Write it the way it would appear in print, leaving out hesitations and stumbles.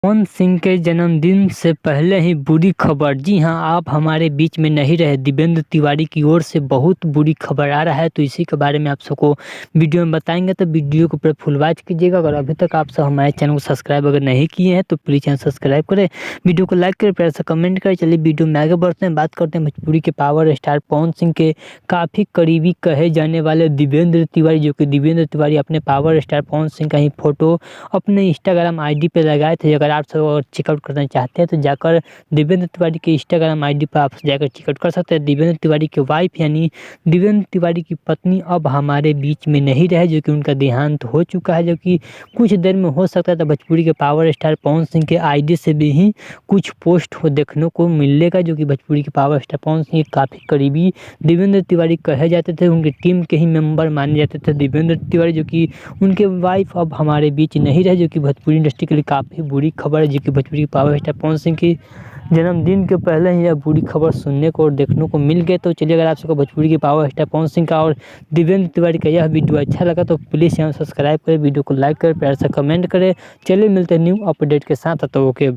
पवन सिंह के जन्मदिन से पहले ही बुरी खबर। जी हां, आप हमारे बीच में नहीं रहे। दिव्येंद्र तिवारी की ओर से बहुत बुरी खबर आ रहा है, तो इसी के बारे में आप सबको वीडियो में बताएंगे। तो वीडियो को पूरा फुल वॉच कीजिएगा। अगर अभी तक आप सब हमारे चैनल को सब्सक्राइब अगर नहीं किए हैं तो प्लीज़ चैनल सब्सक्राइब करें, वीडियो को लाइक करें, प्यार से कमेंट करें। चलिए वीडियो में आगे बढ़ते हैं, बात करते हैं भोजपुरी के पावर स्टार पवन सिंह के काफ़ी करीबी कहे जाने वाले दिव्येंद्र तिवारी, जो कि दिव्येंद्र तिवारी अपने पावर स्टार पवन सिंह का ही फोटो अपने इंस्टाग्राम आईडी पे लगाए थे। अगर आप सब चेकआउट करना चाहते हैं तो जाकर दिव्येंद्र तिवारी के इंस्टाग्राम आईडी पर आप जाकर चेकआउट कर सकते हैं। दिव्येंद्र तिवारी की वाइफ यानी दिव्येंद्र तिवारी की पत्नी अब हमारे बीच में नहीं रहे, जो कि उनका देहांत हो चुका है, जो कि कुछ देर में हो सकता है। तो भोजपुरी के पावर स्टार पवन सिंह के आईडी से भी ही कुछ पोस्ट हो देखने को मिलेगा, जो कि भोजपुरी के पावर स्टार पवन सिंह के काफ़ी करीबी दिव्येंद्र तिवारी कहे जाते थे, उनकी टीम के ही मेंबर माने जाते थे दिव्येंद्र तिवारी, जो कि उनके वाइफ अब हमारे बीच नहीं रहे, जो कि भोजपुरी इंडस्ट्री के लिए काफ़ी बुरी खबर है। जो कि भोजपुरी पावर स्टार पवन सिंह की जन्मदिन के पहले ही यह बुरी खबर सुनने को और देखने को मिल गई। तो चलिए, अगर आप सबको भोजपुरी के पावर स्टार पवन सिंह का और दिव्येंद्र तिवारी का यह वीडियो अच्छा लगा तो प्लीज़ चैनल सब्सक्राइब करें, वीडियो को लाइक करें, प्यार से कमेंट करें। चलिए मिलते हैं न्यू अपडेट के साथ। तो ओके।